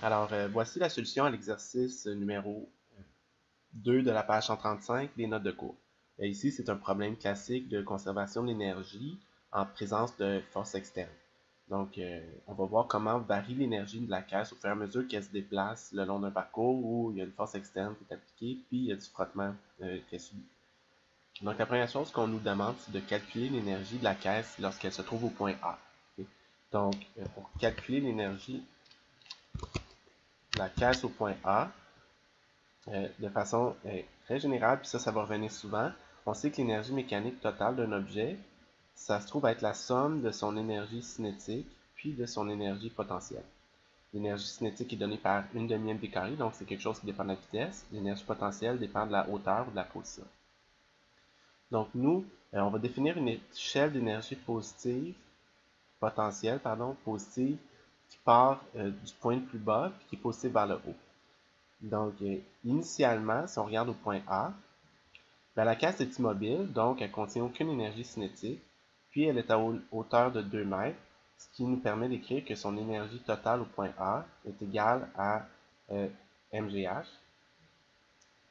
Alors, voici la solution à l'exercice numéro 2 de la page 135, les notes de cours. Ici, c'est un problème classique de conservation de l'énergie en présence de forces externes. Donc, on va voir comment varie l'énergie de la caisse au fur et à mesure qu'elle se déplace le long d'un parcours où il y a une force externe qui est appliquée, puis il y a du frottement qui est subi. Donc, la première chose qu'on nous demande, c'est de calculer l'énergie de la caisse lorsqu'elle se trouve au point A. Okay? Donc, pour calculer l'énergie de la caisse au point A, de façon très générale, puis ça va revenir souvent, on sait que l'énergie mécanique totale d'un objet, ça se trouve être la somme de son énergie cinétique, puis de son énergie potentielle. L'énergie cinétique est donnée par une demi mv carré, donc c'est quelque chose qui dépend de la vitesse. L'énergie potentielle dépend de la hauteur ou de la position. Donc nous, on va définir une échelle d'énergie positive, potentielle, pardon, positive, qui part du point le plus bas, puis qui est positive vers le haut. Donc, initialement, si on regarde au point A, ben, la caisse est immobile, donc elle ne contient aucune énergie cinétique, puis elle est à hauteur de 2 mètres, ce qui nous permet d'écrire que son énergie totale au point A est égale à mgh.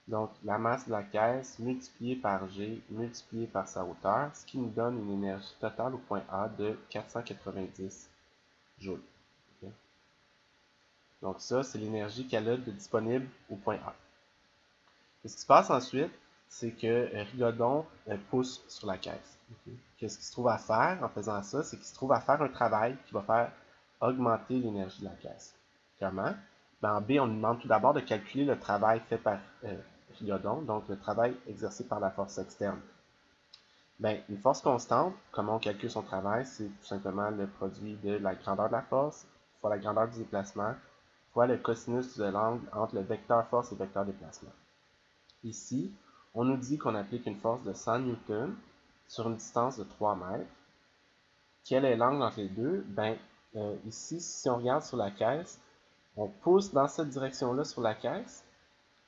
Donc, la masse de la caisse multipliée par G multipliée par sa hauteur, ce qui nous donne une énergie totale au point A de 490 joules. Okay? Donc ça, c'est l'énergie qu'elle a de disponible au point A. Et ce qui se passe ensuite, c'est que Rigodon pousse sur la caisse. Okay? Qu'est-ce qu'il se trouve à faire en faisant ça? C'est qu'il se trouve à faire un travail qui va faire augmenter l'énergie de la caisse. Comment? Ben, en B, on nous demande tout d'abord de calculer le travail fait par Rigodon, donc le travail exercé par la force externe. Ben, une force constante, comment on calcule son travail? C'est tout simplement le produit de la grandeur de la force fois la grandeur du déplacement fois le cosinus de l'angle entre le vecteur force et le vecteur déplacement. Ici, on nous dit qu'on applique une force de 100 newtons sur une distance de 3 mètres. Quel est l'angle entre les deux? Ben, ici, si on regarde sur la caisse, on pousse dans cette direction-là sur la caisse,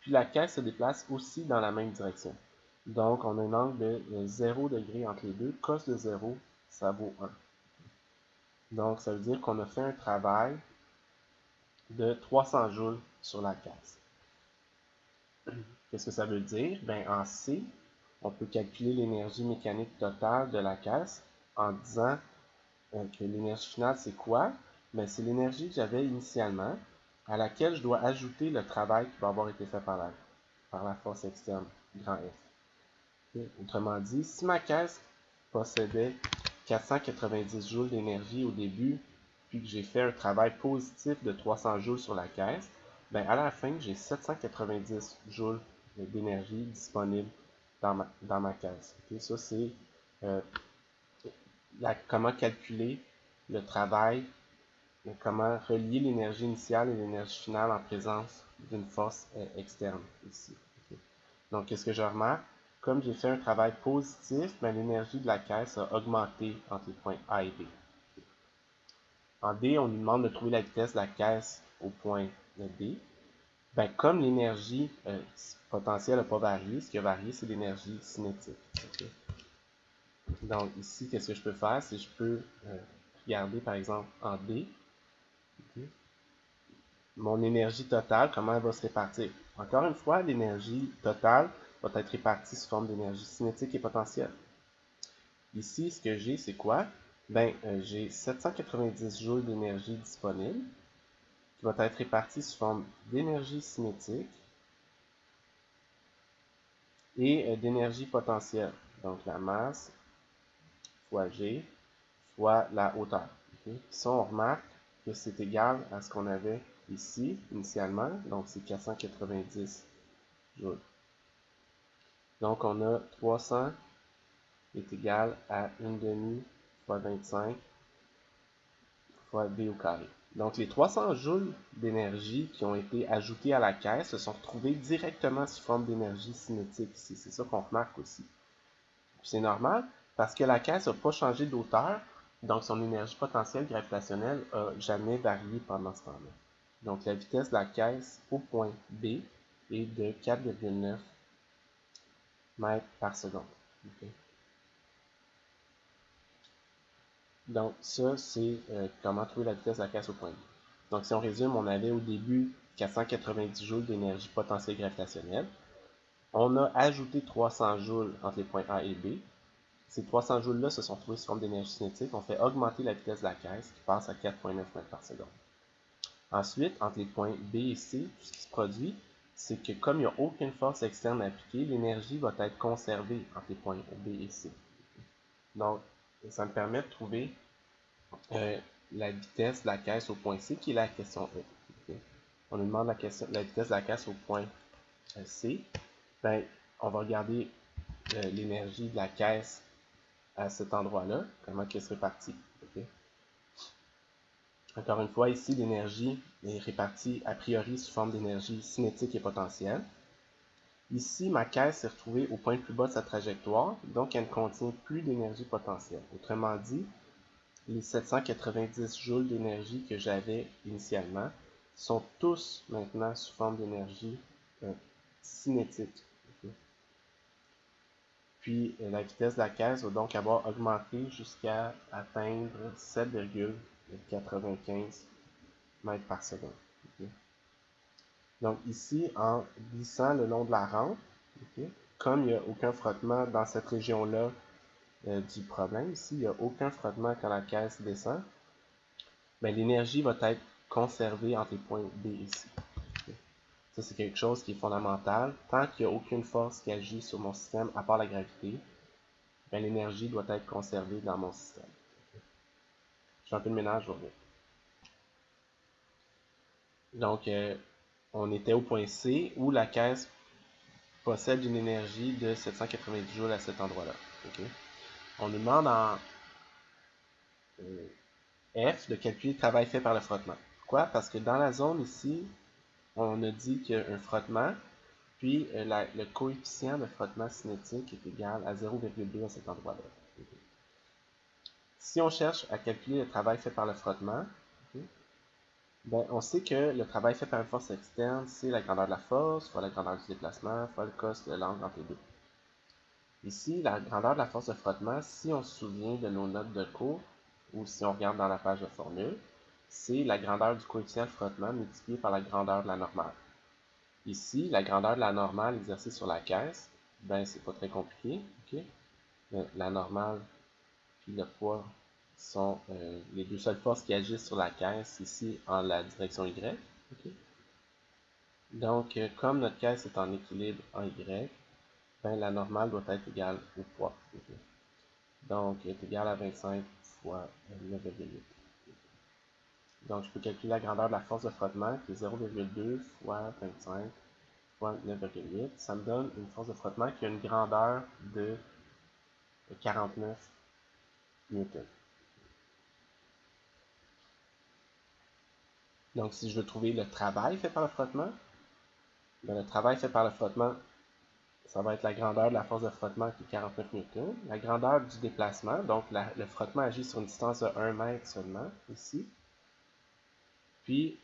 puis la caisse se déplace aussi dans la même direction. Donc, on a un angle de 0 degré entre les deux. Cos de 0, ça vaut 1. Donc, ça veut dire qu'on a fait un travail de 300 joules sur la caisse. Qu'est-ce que ça veut dire? Ben, en C, on peut calculer l'énergie mécanique totale de la caisse en disant que l'énergie finale, c'est quoi? Ben, c'est l'énergie que j'avais initialement, à laquelle je dois ajouter le travail qui va avoir été fait par la force externe, grand F. Okay? Autrement dit, si ma caisse possédait 490 joules d'énergie au début, puis que j'ai fait un travail positif de 300 joules sur la caisse, ben à la fin, j'ai 790 joules d'énergie disponible dans ma caisse. Okay? Ça, c'est comment calculer le travail, comment relier l'énergie initiale et l'énergie finale en présence d'une force externe ici. Okay? Donc, qu'est-ce que je remarque? Comme j'ai fait un travail positif, ben, l'énergie de la caisse a augmenté entre les points A et B. En D, on nous demande de trouver la vitesse de la caisse au point B. Ben, comme l'énergie potentielle n'a pas varié, ce qui a varié, c'est l'énergie cinétique. Okay? Donc ici, qu'est-ce que je peux faire? C'est que je peux regarder par exemple en D, okay, mon énergie totale, comment elle va se répartir. Encore une fois, l'énergie totale va être répartie sous forme d'énergie cinétique et potentielle. Ici, ce que j'ai, c'est quoi? Ben, j'ai 790 joules d'énergie disponible qui va être répartie sous forme d'énergie cinétique et d'énergie potentielle. Donc la masse fois G fois la hauteur. Okay? Ça, on remarque que c'est égal à ce qu'on avait ici initialement, donc c'est 490 joules. Donc on a 300 est égal à 1 demi fois 25 fois V au carré. Donc les 300 joules d'énergie qui ont été ajoutés à la caisse se sont retrouvés directement sous forme d'énergie cinétique ici. C'est ça qu'on remarque aussi. C'est normal parce que la caisse n'a pas changé d'auteur, donc son énergie potentielle gravitationnelle n'a jamais varié pendant ce temps-là. Donc la vitesse de la caisse au point B est de 4,9 mètres par seconde. Okay? Donc ça, c'est comment trouver la vitesse de la caisse au point B. Donc si on résume, on avait au début 490 joules d'énergie potentielle gravitationnelle. On a ajouté 300 joules entre les points A et B. Ces 300 joules-là se sont trouvés sous forme d'énergie cinétique. On fait augmenter la vitesse de la caisse qui passe à 4,9 mètres par seconde. Ensuite, entre les points B et C, ce qui se produit, c'est que comme il n'y a aucune force externe appliquée, l'énergie va être conservée entre les points B et C. Donc, ça me permet de trouver la vitesse de la caisse au point C, qui est la question E. Okay. On nous demande la vitesse de la caisse au point C. Ben, on va regarder l'énergie de la caisse à cet endroit-là, comment elle se répartit. Okay. Encore une fois, ici, l'énergie est répartie a priori sous forme d'énergie cinétique et potentielle. Ici, ma caisse s'est retrouvée au point le plus bas de sa trajectoire, donc elle ne contient plus d'énergie potentielle. Autrement dit, les 790 joules d'énergie que j'avais initialement sont tous maintenant sous forme d'énergie cinétique. Okay. Puis la vitesse de la caisse va donc avoir augmenté jusqu'à atteindre 7,95 mètres par seconde. Okay. Donc ici, en glissant le long de la rampe, okay, comme il n'y a aucun frottement dans cette région-là du problème, ici, il n'y a aucun frottement quand la caisse descend, ben, l'énergie va être conservée entre les points B et C. Okay. Ça, c'est quelque chose qui est fondamental. Tant qu'il n'y a aucune force qui agit sur mon système à part la gravité, ben, l'énergie doit être conservée dans mon système. Okay. Je fais un peu de ménage, je reviens. Donc, on était au point C où la caisse possède une énergie de 790 joules à cet endroit-là. Okay. On nous demande en F de calculer le travail fait par le frottement. Pourquoi? Parce que dans la zone ici, on a dit qu'il y a un frottement, puis le coefficient de frottement cinétique est égal à 0,2 à cet endroit-là. Okay. Si on cherche à calculer le travail fait par le frottement, okay, ben, on sait que le travail fait par une force externe, c'est la grandeur de la force, fois la grandeur du déplacement, fois le cos de l'angle entre les deux. Ici, la grandeur de la force de frottement, si on se souvient de nos notes de cours, ou si on regarde dans la page de formule, c'est la grandeur du coefficient de frottement multiplié par la grandeur de la normale. Ici, la grandeur de la normale exercée sur la caisse, ben c'est pas très compliqué. Okay? La normale puis le poids sont les deux seules forces qui agissent sur la caisse ici en la direction Y. Okay? Donc, comme notre caisse est en équilibre en Y, ben, la normale doit être égale au poids. Okay? Donc, elle est égale à 25 fois 9,8. Donc, je peux calculer la grandeur de la force de frottement qui est 0,2 fois 25 fois 9,8. Ça me donne une force de frottement qui a une grandeur de 49 newtons. Donc, si je veux trouver le travail fait par le frottement, ben, le travail fait par le frottement, ça va être la grandeur de la force de frottement qui est 49 newtons. La grandeur du déplacement, donc le frottement agit sur une distance de 1 mètre seulement, ici. Puis,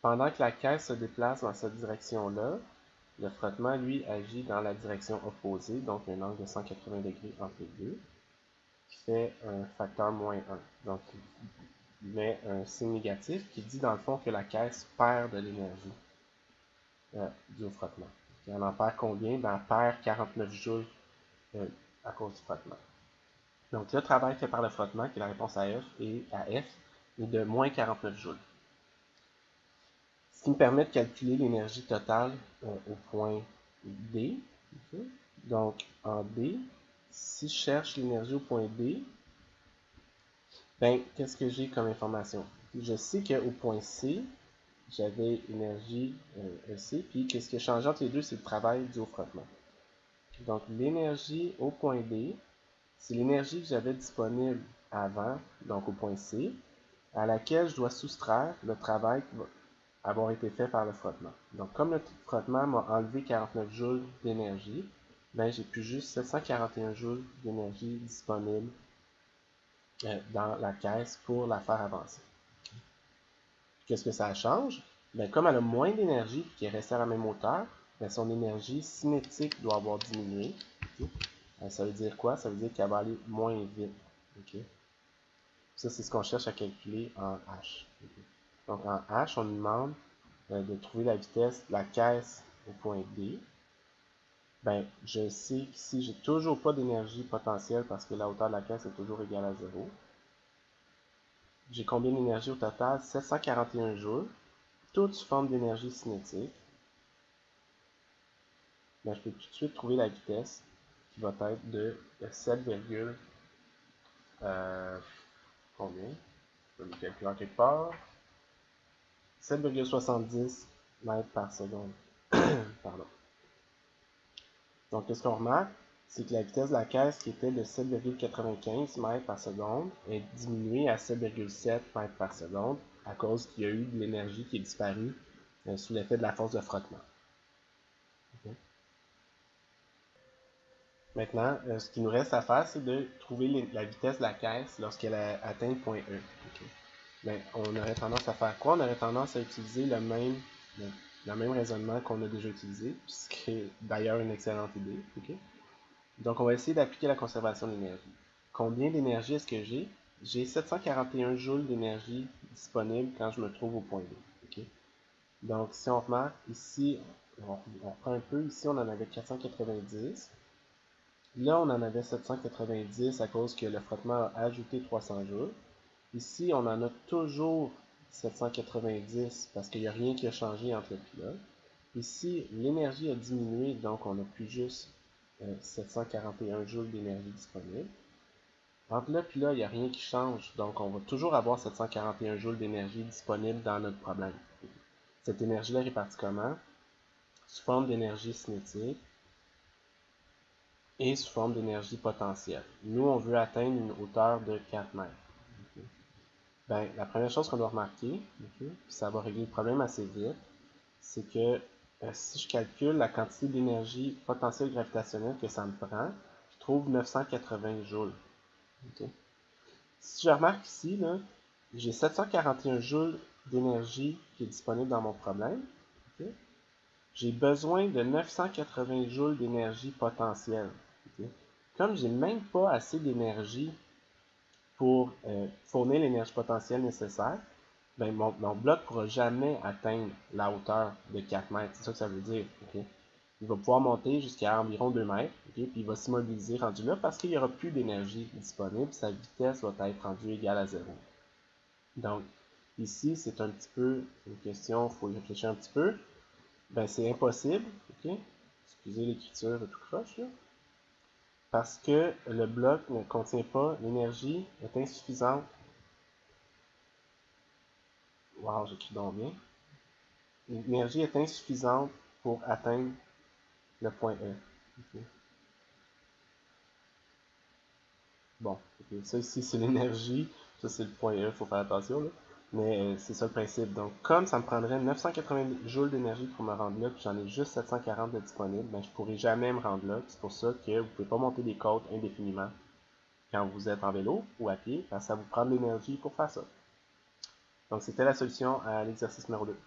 pendant que la caisse se déplace dans cette direction-là, le frottement, lui, agit dans la direction opposée, donc un angle de 180 degrés entre les deux, qui fait un facteur moins 1. Donc, il met un signe négatif qui dit dans le fond que la caisse perd de l'énergie due au frottement. Et elle en perd combien? Ben, elle perd 49 joules à cause du frottement. Donc, le travail fait par le frottement, qui est la réponse à F, est de moins 49 joules. Ce qui me permet de calculer l'énergie totale au point D. Okay. Donc, en D, si je cherche l'énergie au point D, ben, qu'est-ce que j'ai comme information? Je sais qu'au point C, j'avais énergie EC, puis qu'est-ce qui a changé entre les deux, c'est le travail dû au frottement. Donc, l'énergie au point D, c'est l'énergie que j'avais disponible avant, donc au point C, à laquelle je dois soustraire le travail qui va avoir été fait par le frottement. Donc, comme le frottement m'a enlevé 49 joules d'énergie, ben, j'ai plus juste 741 joules d'énergie disponible dans la caisse pour la faire avancer. Qu'est-ce que ça change? Ben, comme elle a moins d'énergie qui est restée à la même hauteur, ben, son énergie cinétique doit avoir diminué. Okay? Ça veut dire quoi? Ça veut dire qu'elle va aller moins vite. Okay? Ça, c'est ce qu'on cherche à calculer en H. Okay? Donc en H, on nous demande de trouver la vitesse de la caisse au point D. Ben, je sais qu'ici, j'ai toujours pas d'énergie potentielle parce que la hauteur de la caisse est toujours égale à 0. J'ai combien d'énergie au total? 741 joules, toutes sous forme d'énergie cinétique. Ben, je peux tout de suite trouver la vitesse qui va être de 7, combien? Je vais le calculer en quelque part. 7,70 mètres par seconde. Pardon. Donc, qu'est-ce qu'on remarque? C'est que la vitesse de la caisse, qui était de 7,95 mètres par seconde, est diminuée à 7,7 mètres par seconde à cause qu'il y a eu de l'énergie qui est disparue sous l'effet de la force de frottement. Okay. Maintenant, ce qu'il nous reste à faire, c'est de trouver la vitesse de la caisse lorsqu'elle a atteint le point E. Okay. Ben, on aurait tendance à faire quoi? On aurait tendance à utiliser le même raisonnement qu'on a déjà utilisé, ce qui est d'ailleurs une excellente idée. Okay? Donc, on va essayer d'appliquer la conservation d'énergie. Combien d'énergie est-ce que j'ai? J'ai 741 joules d'énergie disponible quand je me trouve au point B. Okay? Donc, si on remarque, ici, on reprend un peu, ici on en avait 490. Là, on en avait 790 à cause que le frottement a ajouté 300 joules. Ici, on en a toujours 790 parce qu'il n'y a rien qui a changé entre le pilote. Ici, l'énergie a diminué, donc on n'a plus juste 741 joules d'énergie disponible. Entre là et là, il n'y a rien qui change, donc on va toujours avoir 741 joules d'énergie disponible dans notre problème. Cette énergie-là est répartie comment? Sous forme d'énergie cinétique et sous forme d'énergie potentielle. Nous, on veut atteindre une hauteur de 4 mètres. Ben, la première chose qu'on doit remarquer, puis ça va régler le problème assez vite, c'est que si je calcule la quantité d'énergie potentielle gravitationnelle que ça me prend, je trouve 980 joules. Okay. Si je remarque ici, j'ai 741 joules d'énergie qui est disponible dans mon problème. Okay. J'ai besoin de 980 joules d'énergie potentielle. Okay. Comme j'ai même pas assez d'énergie pour fournir l'énergie potentielle nécessaire, ben mon bloc ne pourra jamais atteindre la hauteur de 4 mètres. C'est ça que ça veut dire. Okay? Il va pouvoir monter jusqu'à environ 2 mètres, okay? Puis il va s'immobiliser rendu là parce qu'il n'y aura plus d'énergie disponible. Sa vitesse va être rendue égale à 0. Donc, ici, c'est un petit peu une question, il faut y réfléchir un petit peu. Ben, c'est impossible. Okay? Excusez l'écriture tout croche, là. Parce que le bloc ne contient pas, l'énergie est insuffisante. Wow, j'écris donc bien. L'énergie est insuffisante pour atteindre le point E. Okay. Bon, okay. Ça ici c'est l'énergie, ça c'est le point E, il faut faire attention là. Mais c'est ça le principe. Donc comme ça me prendrait 980 joules d'énergie pour me rendre là, puis j'en ai juste 740 de disponible, ben, je ne pourrai jamais me rendre là. C'est pour ça que vous ne pouvez pas monter des côtes indéfiniment quand vous êtes en vélo ou à pied, parce que ça vous prend de l'énergie pour faire ça. Donc c'était la solution à l'exercice numéro 2.